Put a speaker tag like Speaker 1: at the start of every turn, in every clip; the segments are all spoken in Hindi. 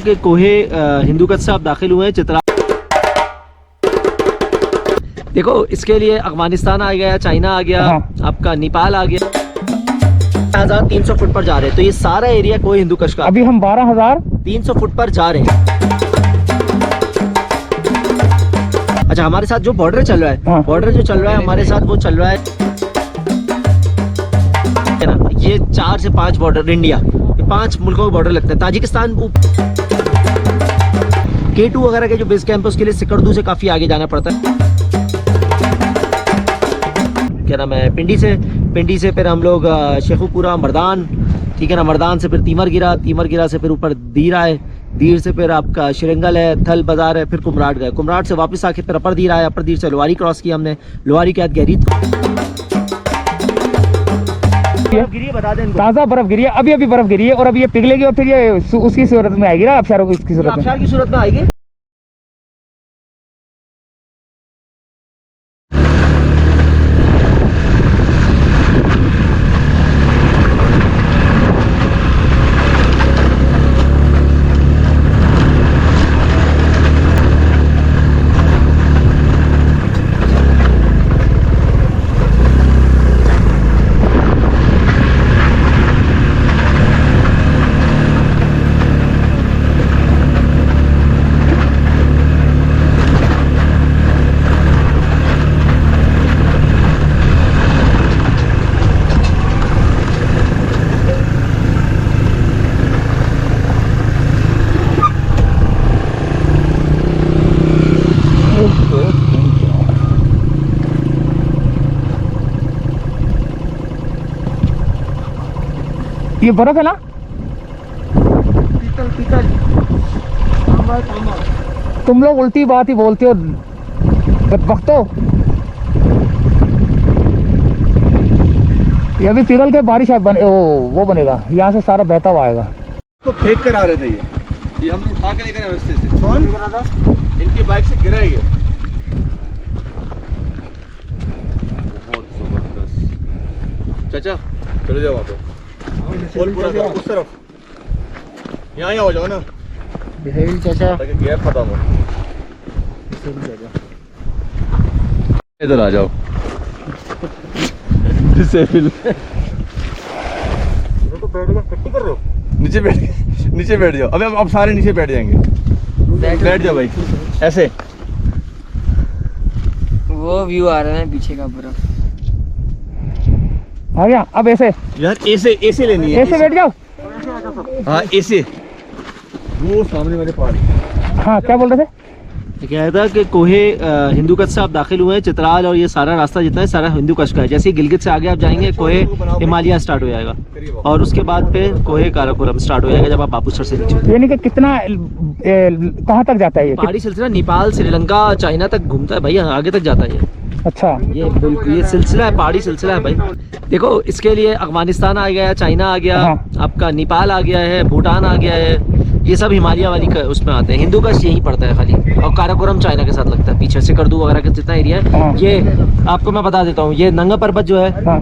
Speaker 1: कि कोहे हिंदू कच से आप दाखिल हुए हैं चित्रा। देखो इसके लिए अफगानिस्तान आ गया, चाइना आ गया, आपका नेपाल आ गया। 300 फुट पर जा रहे हैं, तो ये सारा एरिया कोहे हिंदू कच का।
Speaker 2: अभी हम 12,300
Speaker 1: फुट पर जा रहे हैं। अच्छा, हमारे साथ जो बॉर्डर चल रहा है, बॉर्डर जो चल रहा है हमारे साथ, वो चल रहा है ना, ये 4 से 5 बॉर्डर इंडिया, 5 मुल्कों के बॉर्डर लगते हैं। ताजिकिस्तान K2 वगैरह के जो बेस कैंप है उसके लिए सिकरदू से काफी आगे जाना पड़ता है। क्या नाम है, पिंडी से फिर हम लोग शेखुपुरा, मर्दान, ठीक है ना, मर्दान से फिर तीमर गिरा से फिर ऊपर दीर आए, दीर से फिर आपका शिरंगल है, थल बाजार है, फिर कुमराट गए, कुमराट से वापस आके फिर अपर दीर आया, अपर दीर से लोहारी क्रॉस किया हमने, लोहारी के बाद गहरीत बता दें।
Speaker 2: ताज़ा बर्फ गिरी है, अभी बर्फ गिरी है और अभी ये पिघलेगी और फिर ये उसकी सूरत में आएगी ना, आबशार की सूरत में
Speaker 1: आएगी।
Speaker 2: ये बर्फ है ना,
Speaker 1: पीतल।
Speaker 2: तुम लोग उल्टी बात ही बोलते हो बदबख्तो। ये अभी पिघल के बारिश वो बनेगा, यहाँ से सारा बहता हुआ आएगा।
Speaker 3: तो फेंक कर आ रहे थे ये हम उठा के लेकर रास्ते से। कौन गिरा था? इनकी बाइक से गिरा है ये। बहुत जबरदस्त। चाचा चले जाओ वहाँ पे, उस तरफ, यहाँ हो जाओ ना
Speaker 2: चाचा,
Speaker 3: ताकि गैप खत्म हो। इधर आ जाओ। तो बैठ गया, कट्टी कर रहे हो? नीचे बैठ जाओ। अबे अब सारे नीचे बैठ जाएंगे। बैठ जाओ भाई, ऐसे।
Speaker 4: वो व्यू आ रहा है पीछे का पूरा।
Speaker 2: आ गया। अब ऐसे
Speaker 3: यार ऐसे लेनी है,
Speaker 2: ऐसे बैठ जाओ।
Speaker 3: हाँ ऐसे, वो सामने वाले पहाड़ी।
Speaker 2: हाँ क्या बोल रहे थे?
Speaker 1: क्या था कि कोहे हिंदू कच से आप दाखिल हुए हैं, चित्राल और ये सारा रास्ता जितना है सारा हिंदू कच का है। जैसे गिलगित से आगे आप जाएंगे कोहे हिमालय स्टार्ट हो जाएगा और उसके बाद फिर कोहे काराकोरम स्टार्ट हो जाएगा जब आप बाबूसर से नीचे।
Speaker 2: यानी कि कितना कहाँ तक जाता है ये
Speaker 1: पहाड़ी सिलसिला? नेपाल, श्रीलंका, चाइना तक घूमता है भाई, आगे तक जाता है ये।
Speaker 2: अच्छा,
Speaker 1: ये बिल्कुल ये सिलसिला है, पहाड़ी सिलसिला है भाई। देखो इसके लिए अफगानिस्तान आ गया, चाइना आ गया, आपका नेपाल आ गया है, भूटान आ गया है, ये सब हिमालय वाली का उसमें आते हैं। हिंदू कच यहीं पड़ता है खाली, और काराकोरम चाइना के साथ लगता है पीछे, सिकरदू वगैरह का जितना एरिया है। ये आपको मैं बता देता हूँ, ये नंगा पर्वत जो है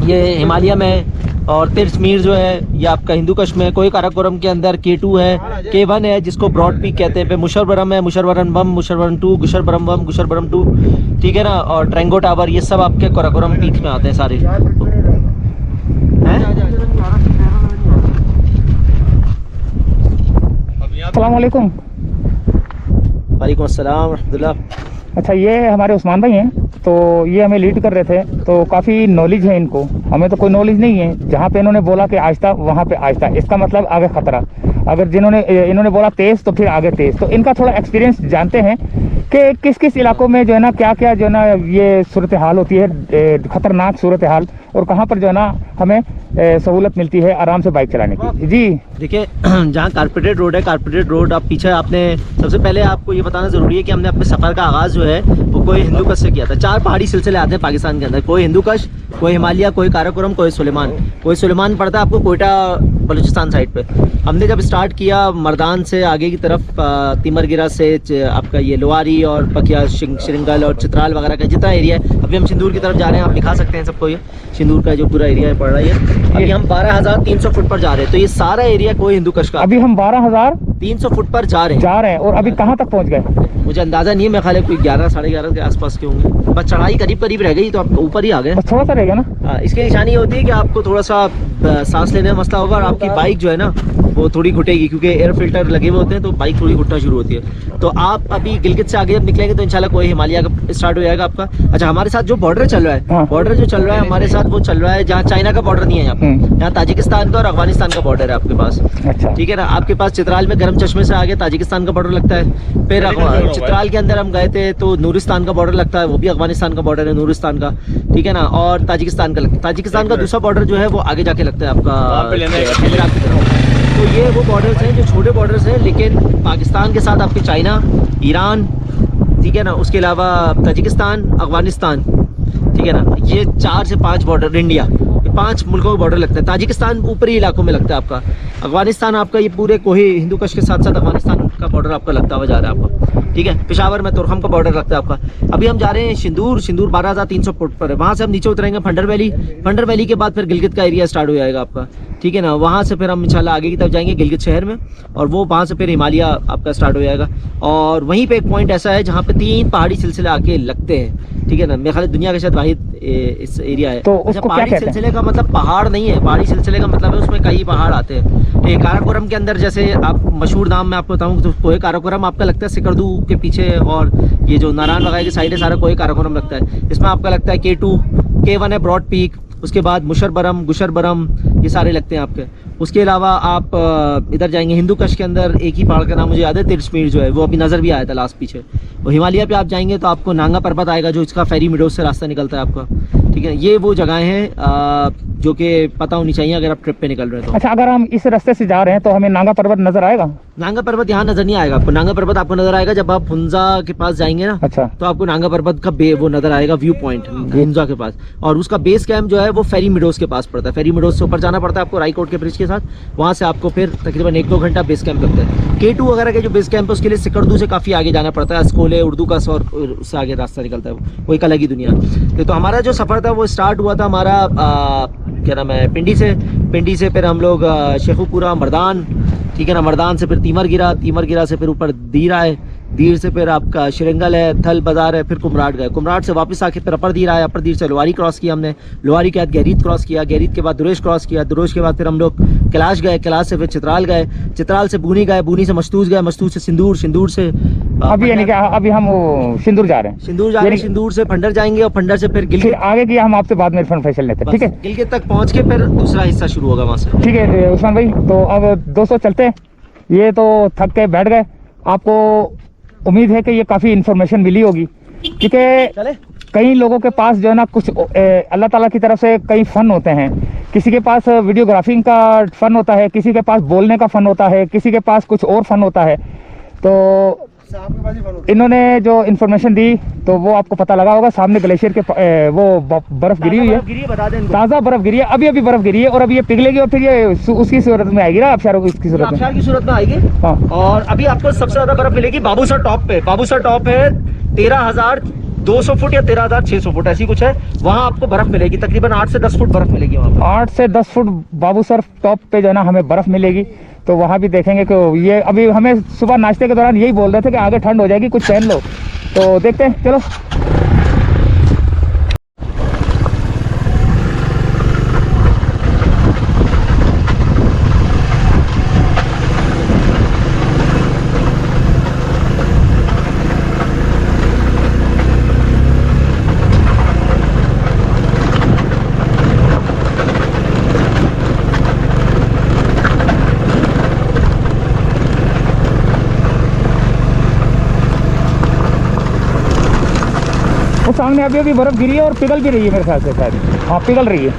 Speaker 1: ये हिमालय में है, और तिरस्मीर जो है ये आपका हिंदू कच में। कोई काराकोरम के अंदर K2 है, K1 है जिसको ब्रॉड पीक कहते हैं, मुशरबरम है, मुशरबरम 1, मुशरबरम 2, गुशरबरम 1, गुशरबरम 2, ठीक है ना, और ट्रेंगो टावर, ये सब आपके काराकोरम पीक में आते हैं सारे।
Speaker 2: अस्सलाम वालेकुम।
Speaker 1: वालेकुम अस्सलाम रहमतुल्लाह।
Speaker 2: अच्छा, ये हमारे उस्मान भाई हैं, तो ये हमें लीड कर रहे थे, तो काफ़ी नॉलेज है इनको, हमें तो कोई नॉलेज नहीं है। जहाँ पे इन्होंने बोला कि आहिस्ता, वहाँ पे आहिस्ता, इसका मतलब आगे खतरा। अगर इन्होंने बोला तेज़ तो फिर आगे तेज़। तो इनका थोड़ा एक्सपीरियंस जानते हैं कि किस किस इलाकों में जो है ना क्या क्या जो है ना ये सूरत हाल होती है, ख़तरनाक सूरत हाल, और कहाँ पर जो है ना हमें सहूलत मिलती है आराम से बाइक चलाने की। जी
Speaker 1: देखिए, जहाँ कारपेटेड रोड है, कारपेटेड रोड आप पीछे, आपने सबसे पहले आपको ये बताना ज़रूरी है कि हमने अपने सफ़र का आगाज़ जो है वो कोई हिंदू कश से किया था। 4 पहाड़ी सिलसिले आते हैं पाकिस्तान के अंदर, कोई हिंदू कश, कोई हिमालय, कोई काराकोरम, कोई सुलेमान पड़ता है आपको कोयटा बलूचिस्तान साइड पे। हमने जब स्टार्ट किया मर्दान से आगे की तरफ तीमरगिरा से आपका ये लोहारी और पकिया श्रृंगल और चित्राल वगैरह का जितना एरिया है, अभी हम सिंदूर की तरफ जा रहे हैं, आप दिखा सकते हैं सबको ये सिंदूर का जो पूरा एरिया पड़ रहा है। अभी हम 12,300 फुट पर जा रहे हैं, तो ये सारा एरिया कोई हिंदू कश का।
Speaker 2: अभी हम 12,300
Speaker 1: फुट पर जा रहे हैं
Speaker 2: और अभी कहाँ तक पहुँच गए?
Speaker 1: मुझे अंदाजा नहीं है, मैं खाली कोई 11 साढ़े 11 के आसपास के होंगे, बस चढ़ाई करीब करीब रह गई तो आप ऊपर ही आ गए।
Speaker 2: थोड़ा सा रह गया ना।
Speaker 1: हाँ, इसकी निशानी ये होती है कि आपको थोड़ा सा सांस लेने में मसला होगा और आपकी बाइक जो है ना वो थोड़ी घुटेगी, क्योंकि एयर फिल्टर लगे हुए होते हैं तो बाइक थोड़ी घुटना शुरू होती है। तो आप अभी गिलगित से आगे जब निकलेंगे तो इंशाल्लाह कोई हिमालय का स्टार्ट हो जाएगा आपका। अच्छा, हमारे साथ जो बॉर्डर चल रहा है, बॉर्डर जो चल रहा है हमारे साथ वो चल रहा है जहाँ चाइना का बॉर्डर नहीं है, यहाँ ताजिकिस्तान का और अफगानिस्तान का बॉर्डर है आपके पास।
Speaker 2: अच्छा,
Speaker 1: ठीक है ना। आपके पास चित्राल में गर्म चश्मे से आगे ताजिकिस्तान का बॉर्डर लगता है, फिर चित्राल के अंदर हम गए थे तो नूरिस्तान का बॉर्डर लगता है, वो भी अफगानिस्तान का बॉर्डर है नूरिस्तान का, ठीक है ना। और ताजिकिस्तान का लगता है, ताजिकिस्तान का दूसरा बॉर्डर जो है वो आगे जाके लगता है आपका। तो ये वो बॉर्डर्स हैं जो छोटे बॉर्डर्स हैं, लेकिन पाकिस्तान के साथ आपके चाइना, ईरान, ठीक है ना, उसके अलावा ताजिकिस्तान, अफगानिस्तान, ठीक है ना, ये 4 से 5 बॉर्डर, इंडिया, ये 5 मुल्कों का बॉर्डर लगता है। ताजिकिस्तान ऊपरी इलाकों में लगता है आपका, अफगानिस्तान आपका ये पूरे कोही हिंदू कश के साथ साथ अफगानिस्तान का बॉर्डर आपका लगता हुआ जा रहा है आपको, ठीक है। पेशावर में तुरखम का बॉर्डर लगता है आपका। अभी हम जा रहे हैं सिंदूर 12,300 फुट पर है, वहाँ से हम नीचे उतरेंगे फंडर वैली के बाद फिर गिलगित का एरिया स्टार्ट हो जाएगा आपका, ठीक है ना। वहाँ से फिर हम इंशाल्लाह आगे की तरफ जाएंगे गिलगित शहर में, और वो वहाँ से फिर हिमालय आपका स्टार्ट हो जाएगा। और वहीं पे एक पॉइंट ऐसा है जहाँ पे 3 पहाड़ी सिलसिले आके लगते हैं, ठीक है ना। मेरे ख्याल दुनिया का शायद वाहिद इस एरिया है।
Speaker 2: तो
Speaker 1: अच्छा, पहाड़ी सिलसिले का मतलब पहाड़ नहीं है, पहाड़ी सिलसिले का मतलब है उसमें कई पहाड़ आते हैं। काराकोरम के अंदर जैसे आप मशहूर नाम मैं आपको बताऊँ तो कोहे काराकोरम आपका लगता है सिकरदू के पीछे, और ये जो नारायण वगैरह की साइड है सारा कोहे काराकोरम लगता है। इसमें आपका लगता है K2, K1 है ब्रॉड पीक, उसके बाद मुशरबरम, गुशरबरम, ये सारे लगते हैं आपके। उसके अलावा आप इधर जाएंगे हिंदू कश के अंदर, एक ही पहाड़ का नाम मुझे याद है, तिरस्मीर जो है वो अभी नज़र भी आया था लास्ट पीछे। और हिमालय पे आप जाएंगे तो आपको नांगा पर्वत आएगा जो इसका फेरी मिडोज से रास्ता निकलता है आपका, ठीक है। ये वो जगह हैं जो कि पता होनी चाहिए अगर आप ट्रिप पे निकल रहे हैं तो।
Speaker 2: अच्छा, अगर हम इस रास्ते से जा रहे हैं तो हमें नांगा पर्वत नजर आएगा?
Speaker 1: नांगा पर्वत यहाँ नजर नहीं आएगा आपको, नांगा पर्वत आपको नजर आएगा जब आप हुंजा के पास जाएंगे ना।
Speaker 2: अच्छा,
Speaker 1: तो आपको नांगा पर्वत का वो नजर आएगा, व्यू पॉइंट हुंजा के पास, और उसका बेस कैंप जो है वो फेरी मिडोज के पास पड़ता है। फेरी मिडोज से ऊपर जाना पड़ता है आपको राईकोट के ब्रिज के साथ, वहाँ से आपको फिर तकरीबन 1-2 घंटा बेस कैंप लगता है। K2 वगैरह के जो बेस कैंप है उसके लिए सिकरदू से काफ़ी आगे जाना पड़ता है, अस्कोले, उर्दू का और उससे आगे रास्ता निकलता है, वो एक अलग ही दुनिया है। तो हमारा जो सफ़र था वो स्टार्ट हुआ था हमारा क्या नाम है, पिंडी से फिर हम लोग शेखुपुरा, मर्दान, ठीक है ना, मर्दान से फिर तीमरगिरा से फिर ऊपर दीर आए, दीर से फिर आपका श्रृंगल है, थल बाजार है, फिर कुमराट गए, कुमराट से वापस आके फिर अपर दीर आए, अपर दीर से लोहारी क्रॉस किया हमने, लोहारी के बाद गहरीत क्रॉस किया, गहरीत के बाद दुरेश क्रॉस किया, दुरेश के बाद फिर हम लोग कैलाश गए, कैलाश से फिर चित्राल गए, चित्राल से बूनी गए, बूनी से मस्तूस गए, मस्तूस से सिंदूर, सिंदूर से
Speaker 2: अभी यानी कि अभी हम सिंदूर जा रहे हैं,
Speaker 1: सिंदूर से फंडर जाएंगे और फंडर से फिर गिलगित,
Speaker 2: आगे की हम आपसे बाद में इन्फॉर्मेशन लेते हैं, ठीक है।
Speaker 1: गिलगित तक पहुंच के फिर दूसरा हिस्सा शुरू होगा वहाँ से,
Speaker 2: ठीक है उस्मान भाई। तो अब दोस्तों चलते हैं, ये तो थक के बैठ गए, आपको उम्मीद है कि ये काफ़ी इन्फॉर्मेशन मिली होगी, क्योंकि कई लोगों के पास जो है ना कुछ अल्लाह ताला की तरफ से कई फ़न होते हैं। किसी के पास वीडियोग्राफिंग का फ़न होता है, किसी के पास बोलने का फ़न होता है, किसी के पास कुछ और फ़न होता है। तो इन्होंने जो इन्फॉर्मेशन दी तो वो आपको पता लगा होगा, सामने ग्लेशियर के वो बर्फ गिरी हुई है, ताज़ा बर्फ गिरी है, अभी बर्फ गिरी है, और अभी ये पिघलेगी और फिर ये उसकी सूरत में आएगी ना, आबशार की सूरत में आएगी। हाँ।
Speaker 1: और अभी आपको सबसे ज्यादा बर्फ मिलेगी बाबूसर टॉप पे। बाबूसर टॉप है 13,200 फुट या 13,600 फुट ऐसी कुछ है, वहाँ आपको बर्फ मिलेगी, तकरीबन 8 से 10 फुट बर्फ मिलेगी वहाँ पर।
Speaker 2: 8 से 10 फुट बाबूसर टॉप पे जो है ना हमें बर्फ मिलेगी, तो वहाँ भी देखेंगे कि ये अभी हमें सुबह नाश्ते के दौरान यही बोल रहे थे कि आगे ठंड हो जाएगी, कुछ पहन लो, तो देखते हैं, चलो। वो सामने अभी बर्फ गिरी है और पिघल भी रही है मेरे ख्याल से, शायद हाँ पिघल रही है।